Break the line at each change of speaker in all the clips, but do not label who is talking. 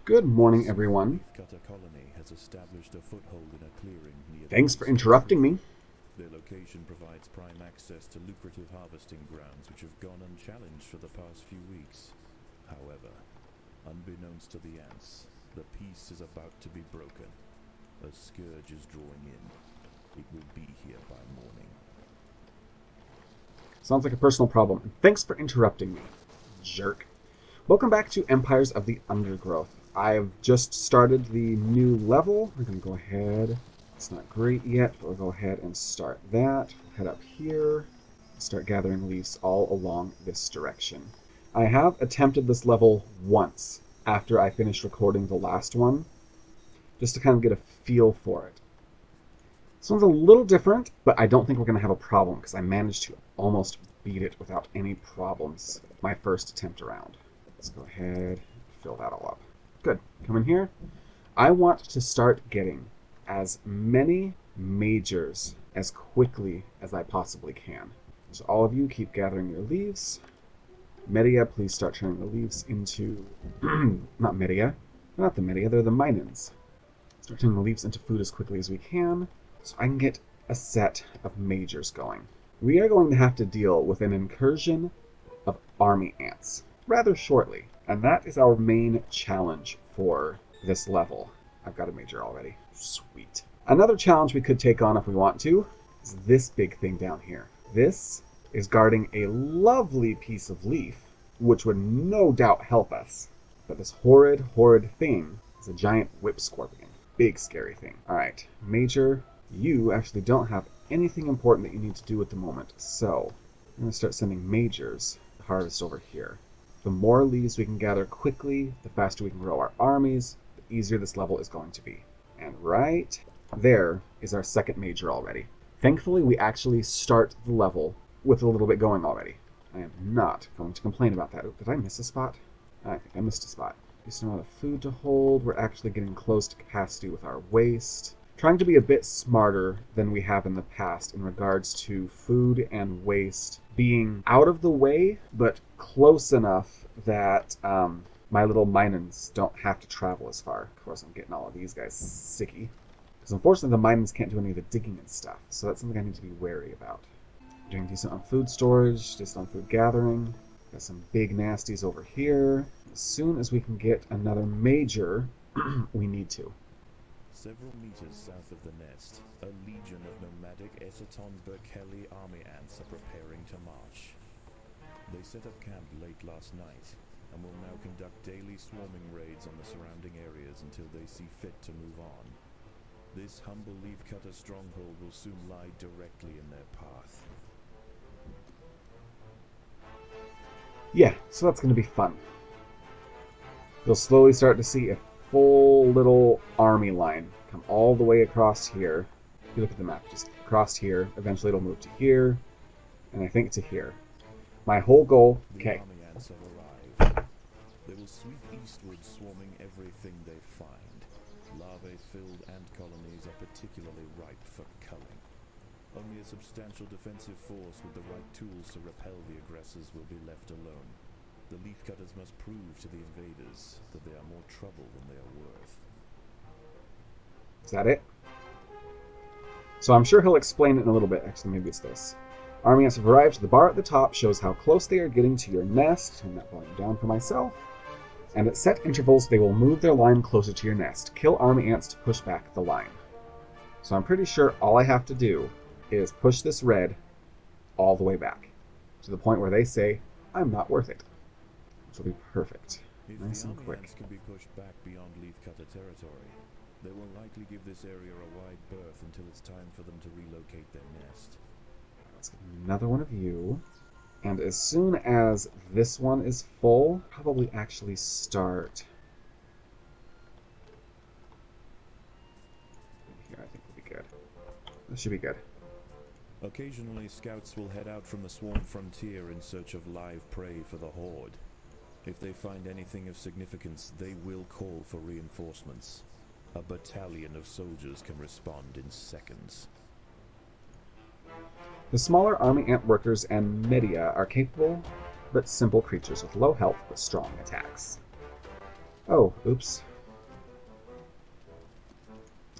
Good morning, everyone.
Colony has established a foothold in a clearing near the
Thanks for
base of the
interrupting
tree.
me.
Their location provides prime access to lucrative harvesting grounds which have gone unchallenged for the past few weeks. However, unbeknownst to the ants, the peace is about to be broken. A scourge is drawing in. It will be here by morning.
Sounds like a personal problem. And thanks for interrupting me, jerk. Welcome back to Empires of the Undergrowth. I've just started the new level. We're going to go ahead. It's not great yet, but we'll go ahead and start that. Head up here. Start gathering leaves all along this direction. I have attempted this level once after I finished recording the last one, just to kind of get a feel for it. This one's a little different, but I don't think we're going to have a problem because I managed to almost beat it without any problems my first attempt around. Let's go ahead and fill that all up. Good. Come in here. I want to start getting as many majors as quickly as I possibly can. So all of you keep gathering your leaves. Media, please start turning the leaves into... not media. They're not the media, they're the minans. Start turning the leaves into food as quickly as we can so I can get a set of majors going. We are going to have to deal with an incursion of army ants rather shortly, and that is our main challenge for this level. I've got a major already. Sweet. Another challenge we could take on if we want to is this big thing down here. This is guarding a lovely piece of leaf, which would no doubt help us. But this horrid thing is a giant whip scorpion. Big scary thing. Alright, major, you actually don't have anything important that you need to do at the moment, so I'm going to start sending majors to harvest over here. The more leaves we can gather quickly, the faster we can grow our armies, the easier this level is going to be. And right there is our second major already. Thankfully, we actually start the level with a little bit going already. I am not going to complain about that. Did I miss a spot? I think I missed a spot. Decent amount of food to hold. We're actually getting close to capacity with our waste. Trying to be a bit smarter than we have in the past in regards to food and waste being out of the way, but close enough that my little minans don't have to travel as far. Of course, I'm getting all of these guys sicky. Because unfortunately, the minans can't do any of the digging and stuff, so that's something I need to be wary about. Doing decent on food storage, decent on food gathering. Got some big nasties over here. As soon as we can get another major, we need to.
Several meters south of the nest, a legion of nomadic Essaton-Berkeley army ants are preparing to march. They set up camp late last night and will now conduct daily swarming raids on the surrounding areas until they see fit to move on. This humble leafcutter stronghold will soon lie directly in their path.
Yeah, so that's going to be fun. You'll slowly start to see a full little army line come all the way across here. If you look at the map, just across here. Eventually it'll move to here, and I think to here. My whole goal...
The
Okay.
army ants have arrived. They will sweep eastward, swarming everything they find. Larvae-filled ant colonies are particularly ripe for culling. Only a substantial defensive force with the right tools to repel the aggressors will be left alone. The leafcutters must prove to the invaders that they are more trouble than they are worth.
Is that it? So I'm sure he'll explain it in a little bit. Actually, maybe it's this. Army ants have arrived. The bar at the top shows how close they are getting to your nest. Turn that volume down for myself. And at set intervals, they will move their line closer to your nest. Kill army ants to push back the line. So I'm pretty sure all I have to do is push this red all the way back to the point where they say, I'm not worth it. Which will be perfect.
If
Nice
the
and
army
quick.
ants can be pushed back beyond leafcutter territory, they will likely give this area a wide berth until it's time for them to relocate their nest.
Let's get another one of you. And as soon as this one is full, probably actually start... Here, I think will be good. This should be good.
Occasionally, scouts will head out from the swarm frontier in search of live prey for the horde. If they find anything of significance, they will call for reinforcements. A battalion of soldiers can respond in seconds.
The smaller army ant workers and media are capable but simple creatures with low health but strong attacks. Oh, oops.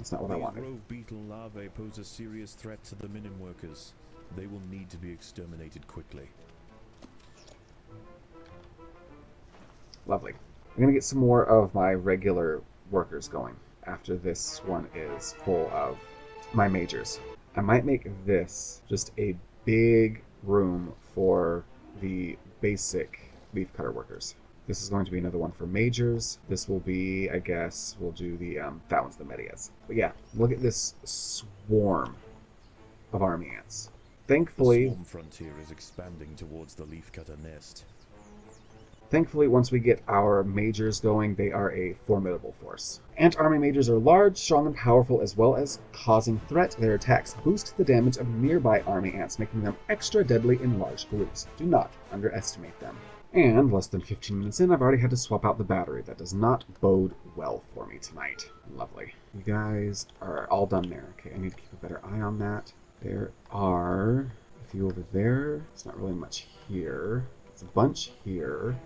That's not what I
These
wanted.
rove beetle larvae pose a serious threat to the minim workers. They will need to be exterminated quickly.
Lovely. I'm going to get some more of my regular workers going after this one is full of my majors. I might make this just a big room for the basic leafcutter workers. This is going to be another one for majors. This will be, I guess, we'll do the, that one's the medias. But yeah, look at this swarm of army ants. Thankfully,
The swarm frontier is expanding towards the leafcutter nest.
Thankfully, once we get our majors going, they are a formidable force. Ant army majors are large, strong, and powerful, as well as causing threat. Their attacks boost the damage of nearby army ants, making them extra deadly in large groups. Do not underestimate them. And less than 15 minutes in, I've already had to swap out the battery. That does not bode well for me tonight. Lovely. You guys are all done there. Okay, I need to keep a better eye on that. There are a few over there. It's not really much here. It's a bunch here.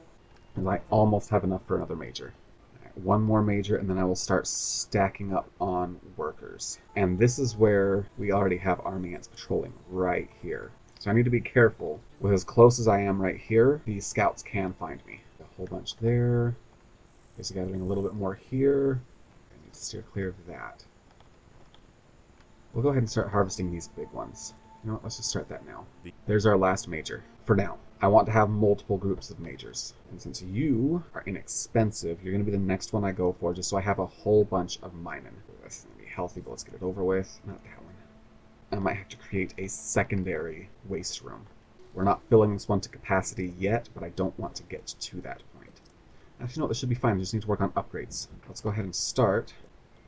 And I almost have enough for another major. Right, one more major, and then I will start stacking up on workers. And this is where we already have army ants patrolling, right here. So I need to be careful. With as close as I am right here, these scouts can find me. A whole bunch there. There's gathering a little bit more here. I need to steer clear of that. We'll go ahead and start harvesting these big ones. You know what, let's just start that now. There's our last major, for now. I want to have multiple groups of majors. And since you are inexpensive, you're going to be the next one I go for, just so I have a whole bunch of mining. That's going to be healthy, but let's get it over with. Not that one. I might have to create a secondary waste room. We're not filling this one to capacity yet, but I don't want to get to that point. Actually, no, this should be fine. I just need to work on upgrades. Let's go ahead and start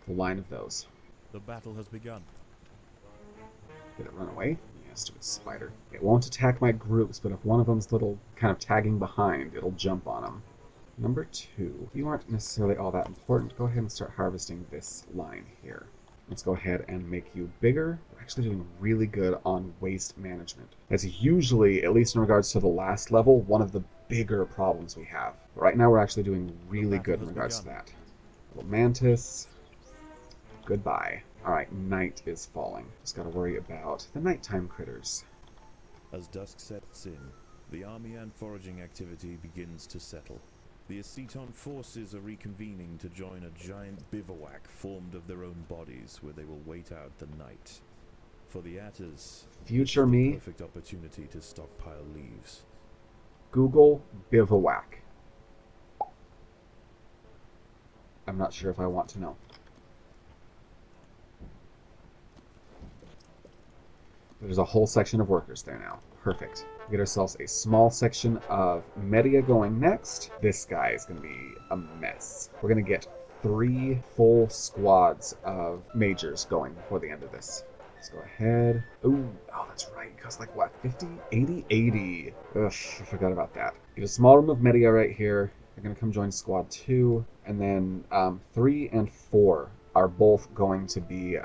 the line of those.
The battle has begun.
Did it run away? Yeah, stupid spider. It won't attack my groups, but if one of them's little kind of tagging behind, it'll jump on them. Number 2. You aren't necessarily all that important. Go ahead and start harvesting this line here. Let's go ahead and make you bigger. We're actually doing really good on waste management. That's usually, at least in regards to the last level, one of the bigger problems we have. But right now we're actually doing really good in regards to that. Little mantis. Goodbye. Alright, night is falling. Just gotta worry about the nighttime critters.
As dusk sets in, the army and foraging activity begins to settle. The Aceton forces are reconvening to join a giant bivouac formed of their own bodies, where they will wait out the night. For the Atters,
Future
it's the
me,
perfect opportunity to stockpile leaves.
Google bivouac. I'm not sure if I want to know. There's a whole section of workers there now. Perfect. We get ourselves a small section of media going next. This guy is going to be a mess. We're going to get 3 full squads of majors going before the end of this. Let's go ahead. Ooh, oh, that's right. It costs like, what, 50? 80? 80. Ugh, I forgot about that. Get a small room of media right here. They're going to come join squad 2. And then 3 and 4 are both going to be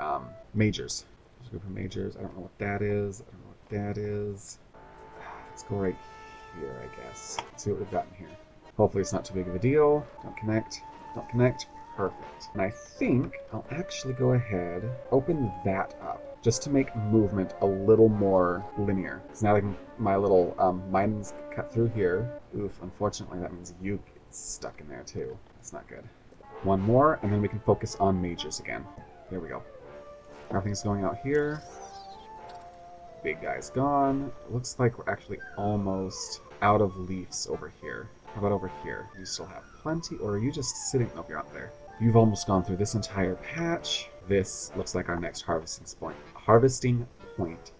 majors. There's a group of majors. I don't know what that is. I don't know what that is. Let's go right here, I guess. Let's see what we've got in here. Hopefully it's not too big of a deal. Don't connect. Don't connect. Perfect. And I think I'll actually go ahead, open that up, just to make movement a little more linear. So now I can, my little mines cut through here. Oof, unfortunately that means you get stuck in there too. That's not good. One more, and then we can focus on majors again. There we go. Everything's going out here. Big guy's gone. It looks like we're actually almost out of leaves over here. How about over here? You still have plenty, or are you just sitting? Nope, you're out there. You've almost gone through this entire patch. This looks like our next harvesting point.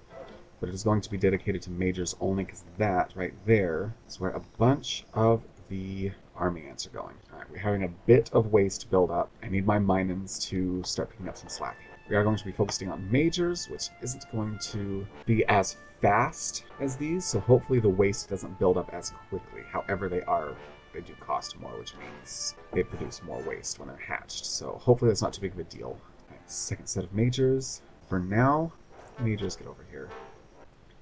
But it is going to be dedicated to majors only, because that right there is where a bunch of the army ants are going. Alright, we're having a bit of waste build up. I need my minins to start picking up some slack. We are going to be focusing on majors, which isn't going to be as fast as these, so hopefully the waste doesn't build up as quickly. However, they do cost more, which means they produce more waste when they're hatched. So hopefully that's not too big of a deal. Right, second set of majors. For now, majors, get over here.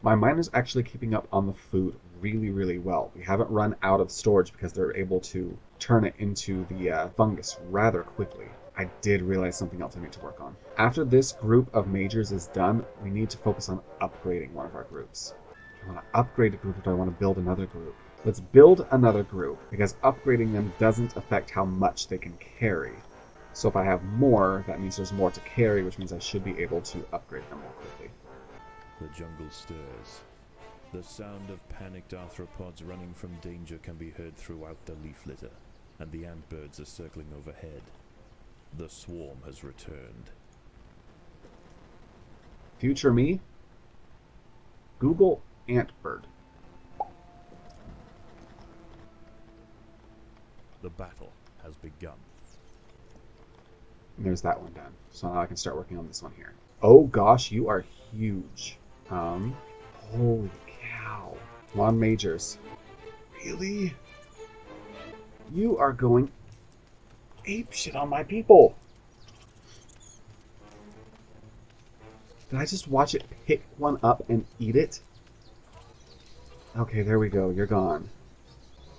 My miner's actually keeping up on the food really, really well. We haven't run out of storage because they're able to turn it into the fungus rather quickly. I did realize something else I need to work on. After this group of majors is done, we need to focus on upgrading one of our groups. Do I want to upgrade a group or do I want to build another group? Let's build another group, because upgrading them doesn't affect how much they can carry. So if I have more, that means there's more to carry, which means I should be able to upgrade them more quickly.
The jungle stirs. The sound of panicked arthropods running from danger can be heard throughout the leaf litter, and the antbirds are circling overhead. The swarm has returned.
Future me? Google antbird.
The battle has begun.
And there's that one done. So now I can start working on this one here. Oh gosh, you are huge. Holy cow. Come on, majors. Really? You are going apeshit on my people. Did I just watch it pick one up and eat it? Okay, there we go. You're gone.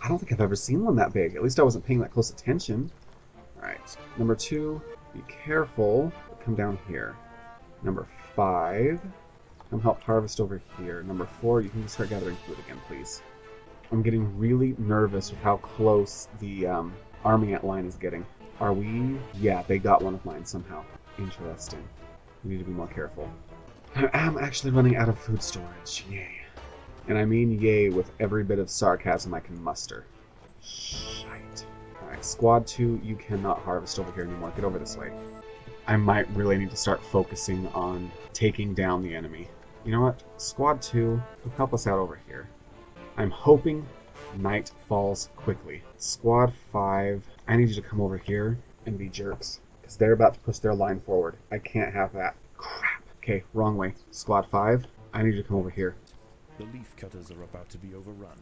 I don't think I've ever seen one that big. At least I wasn't paying that close attention. Alright, number 2, be careful. Come down here. Number 5, come help harvest over here. Number 4, you can start gathering food again, please. I'm getting really nervous with how close the army ant line is getting. Are we? Yeah, they got one of mine somehow. Interesting. We need to be more careful. I am actually running out of food storage. Yay. And I mean yay with every bit of sarcasm I can muster. Shite. Alright, squad 2, you cannot harvest over here anymore. Get over this way. I might really need to start focusing on taking down the enemy. You know what? Squad 2, help us out over here. I'm hoping night falls quickly. Squad 5, I need you to come over here and be jerks. Because they're about to push their line forward. I can't have that. Crap. Okay, wrong way. Squad 5, I need you to come over here.
The leaf cutters are about to be overrun.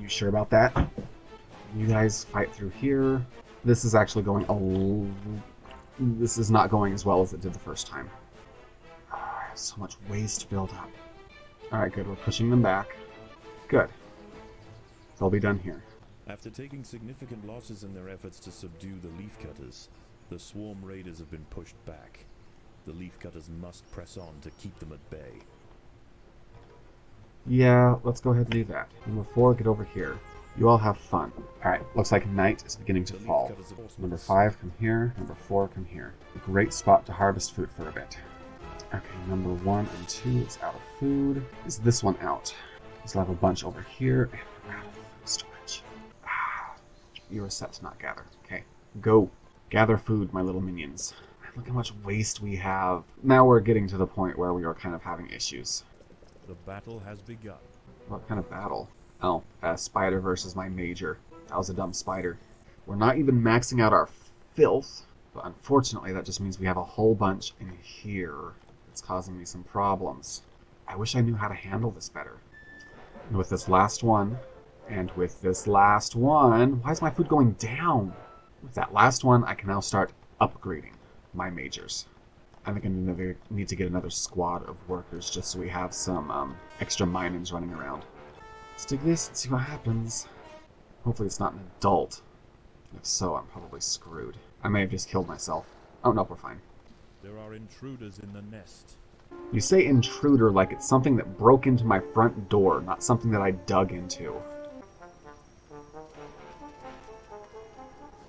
You sure about that? You guys fight through here. This is actually going this is not going as well as it did the first time. I have so much waste to build up. Alright, good. We're pushing them back. Good. They'll be done here.
After taking significant losses in their efforts to subdue the leaf cutters, the swarm raiders have been pushed back. The leaf cutters must press on to keep them at bay.
Yeah, let's go ahead and do that. Number 4, get over here. You all have fun. Alright, looks like night is beginning to fall. Number 5, come here. Number 4, come here. A great spot to harvest food for a bit. Okay, number 1 and 2 is out of food. Is this one out? We'll have a bunch over here. And we're out of food storage. You are set to not gather. Okay, go. Gather food, my little minions. Look how much waste we have. Now we're getting to the point where we are kind of having issues.
The battle has begun.
What kind of battle? Oh, a spider versus my major. That was a dumb spider. We're not even maxing out our filth, but unfortunately that just means we have a whole bunch in here. It's causing me some problems. I wish I knew how to handle this better. And with this last one, why is my food going down? With that last one, I can now start upgrading my majors. I think I need to get another squad of workers just so we have some extra minings running around. Let's do this and see what happens. Hopefully it's not an adult. If so, I'm probably screwed. I may have just killed myself. Oh, no, we're fine.
There are intruders in the nest.
You say intruder like it's something that broke into my front door, not something that I dug into.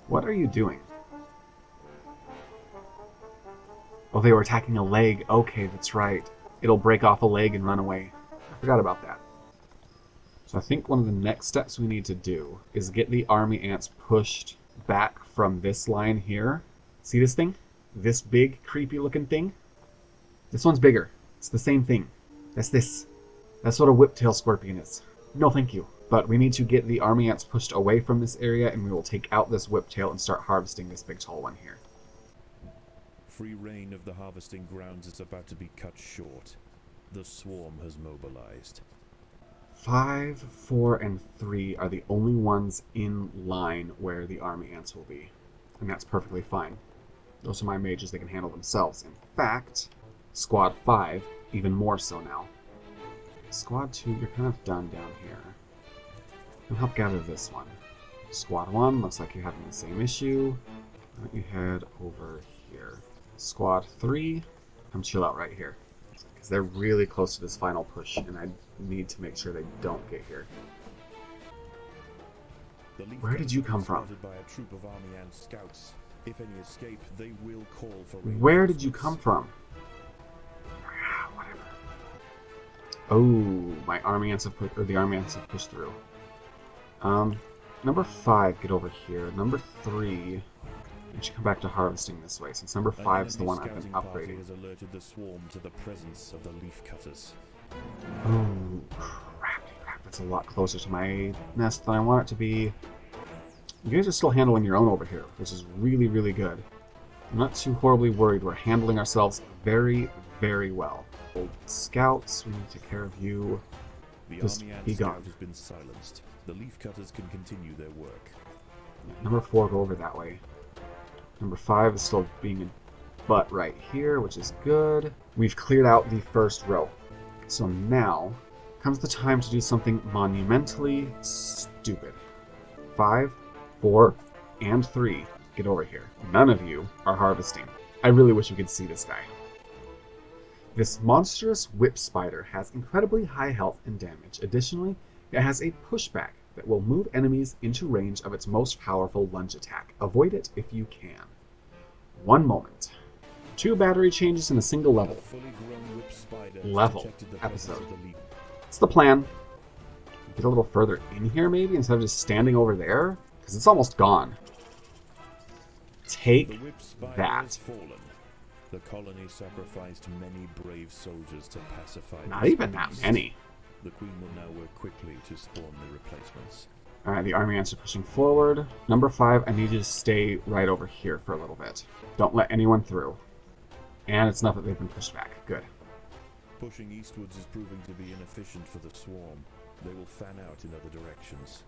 What are you doing? Oh, they were attacking a leg. Okay, that's right. It'll break off a leg and run away. I forgot about that. So I think one of the next steps we need to do is get the army ants pushed back from this line here. See this thing? This big, creepy looking thing? This one's bigger. It's the same thing. That's this. That's what a whiptail scorpion is. No, thank you. But we need to get the army ants pushed away from this area, and we will take out this whiptail and start harvesting this big tall one here.
Free reign of the harvesting grounds is about to be cut short. The swarm has mobilized.
5, 4, and 3 are the only ones in line where the army ants will be. And that's perfectly fine. Those are my mages, they can handle themselves. In fact, Squad 5, even more so now. Squad 2, you're kind of done down here. And help gather this one. Squad 1, looks like you're having the same issue. Why don't you head over here? Squad 3, come chill out right here. Because they're really close to this final push, and I need to make sure they don't get here. Where did you come from?
By a troop of army and scouts. If any escape, they will call for
Where did you come from? Whatever. Oh, my army ants have put, or the army ants have pushed through. Number 5, get over here. Number 3, I should come back to harvesting this way, since number 5 is the one I've been upgrading.
Has alerted the swarm to the presence of the leaf cutters.
Oh, crap. That's a lot closer to my nest than I want it to be. You guys are still handling your own over here, which is really, really good. I'm not too horribly worried. We're handling ourselves very, very well. Old scouts, we need to take care of you.
The
Just
army
be
and
gone.
scout has been silenced. The leaf cutters can continue their work.
Number 4, go over that way. Number 5 is still being a butt right here, which is good. We've cleared out the first row. So now comes the time to do something monumentally stupid. 5, 4, and 3, get over here. None of you are harvesting. I really wish you could see this guy. This monstrous whip spider has incredibly high health and damage. Additionally, it has a pushback that will move enemies into range of its most powerful lunge attack. Avoid it if you can. One moment. 2 battery changes in a single level.
A fully grown whip spider
Level
detected the presence
episode.
of the leaf.
It's the plan. Get a little further in here maybe instead of just standing over there, because it's almost gone.
The
Take
whip spider
that.
has fallen. The colony sacrificed many brave soldiers to pacify
Not
this
even that
beast.
many.
The queen will now work quickly to spawn the replacements.
Alright, the army ants are pushing forward. Number 5, I need you to stay right over here for a little bit. Don't let anyone through. And it's enough that they've been pushed back. Good.
Pushing eastwards is proving to be inefficient for the swarm. They will fan out in other directions.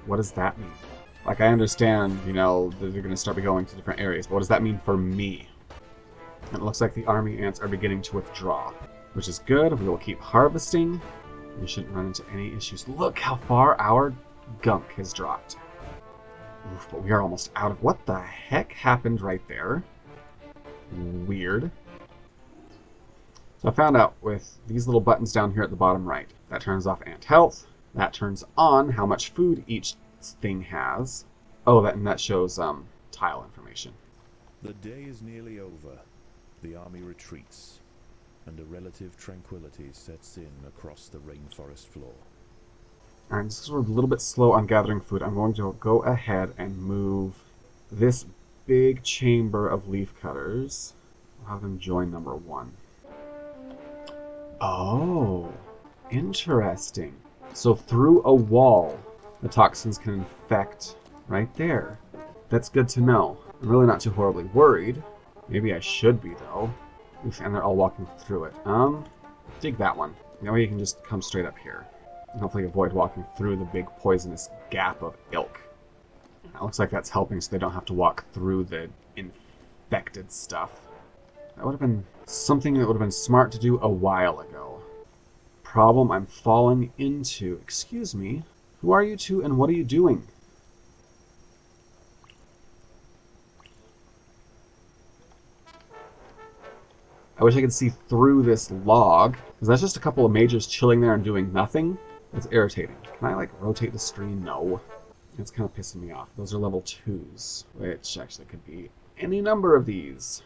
What does that mean? Like, I understand, you know, that they're going to start going to different areas, but what does that mean for me? And it looks like the army ants are beginning to withdraw, which is good. We will keep harvesting. We shouldn't run into any issues. Look how far our gunk has dropped. Oof, but we are almost out of... What the heck happened right there? Weird. So I found out with these little buttons down here at the bottom right. That turns off ant health. That turns on how much food each thing has. Oh, that shows tile information.
The day is nearly over. The army retreats, and a relative tranquility sets in across the rainforest floor.
Alright, this is a little bit slow on gathering food. I'm going to go ahead and move this big chamber of leaf cutters. I'll have them join number 1. Oh, interesting. So through a wall, the toxins can infect right there. That's good to know. I'm really not too horribly worried. Maybe I should be, though. Oof, and they're all walking through it. Dig that one. That way you can just come straight up here. And hopefully avoid walking through the big poisonous gap of ilk. It looks like that's helping so they don't have to walk through the infected stuff. That would have been something that would have been smart to do a while ago. Problem I'm falling into. Excuse me. Who are you two and what are you doing? I wish I could see through this log, because that's just a couple of majors chilling there and doing nothing. That's irritating. Can I, like, rotate the screen? No. It's kind of pissing me off. Those are level 2s, which actually could be any number of these.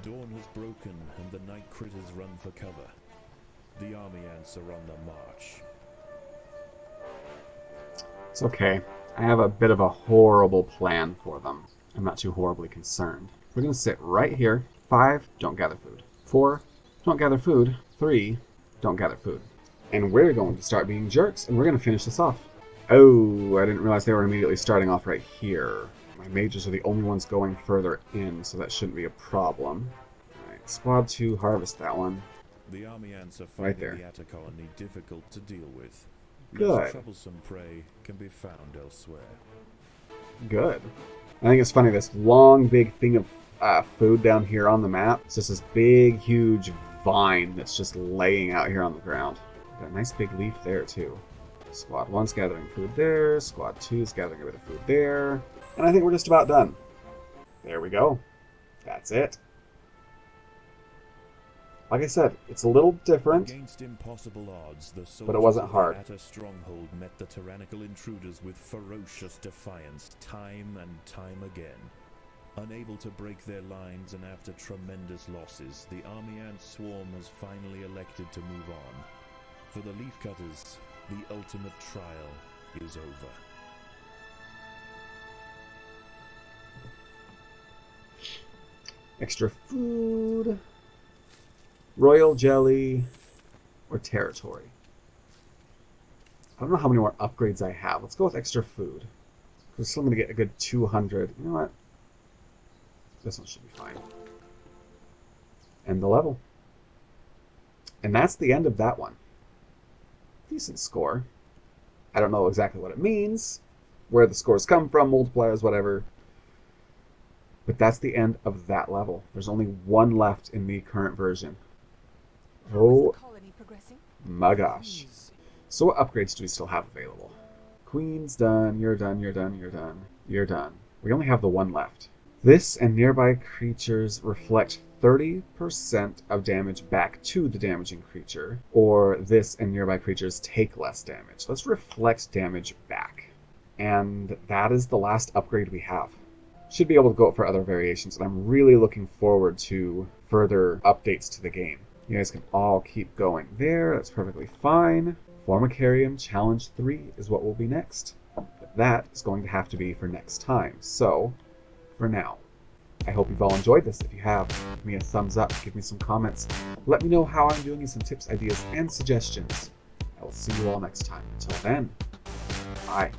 Dawn has broken, and the night critters run for cover. The army ants are on the march.
It's okay. I have a bit of a horrible plan for them. I'm not too horribly concerned. We're going to sit right here. 5, don't gather food. 4, don't gather food. 3, don't gather food. And we're going to start being jerks, and we're going to finish this off. Oh, I didn't realize they were immediately starting off right here. My mages are the only ones going further in, so that shouldn't be a problem. Alright, squad 2, harvest that one.
The army ants are
Right
finding
there.
the Atta colony difficult to deal with.
Good.
Less troublesome prey can be found elsewhere.
Good. I think it's funny, this long, big thing of food down here on the map. It's just this big, huge vine that's just laying out here on the ground. Got a nice big leaf there, too. Squad 1's gathering food there. Squad 2's gathering a bit of food there. And I think we're just about done. There we go. That's it. Like I said, it's a little different.
Against impossible odds, the
But it wasn't
soldiers of
hard.
the Atta stronghold met the tyrannical intruders with ferocious defiance, time and time again. Unable to break their lines and after tremendous losses, the army ant swarm has finally elected to move on. For the leafcutters, the ultimate trial is over.
Extra food, royal jelly, or territory. I don't know how many more upgrades I have. Let's go with extra food. We're still going to get a good 200. You know what? This one should be fine. End the level. And that's the end of that one. Decent score. I don't know exactly what it means, where the scores come from, multipliers, whatever. But that's the end of that level. There's only one left in the current version. Oh my gosh. So what upgrades do we still have available? Queen's done, you're done, you're done, you're done, you're done. We only have the one left. This and nearby creatures reflect 30% of damage back to the damaging creature, or this and nearby creatures take less damage. Let's reflect damage back. And that is the last upgrade we have. Should be able to go for other variations, and I'm really looking forward to further updates to the game. You guys can all keep going there, that's perfectly fine. Formicarium Challenge 3 is what will be next. But that is going to have to be for next time. So, for now, I hope you've all enjoyed this. If you have, give me a thumbs up, give me some comments. Let me know how I'm doing, and some tips, ideas, and suggestions. I will see you all next time. Until then, bye.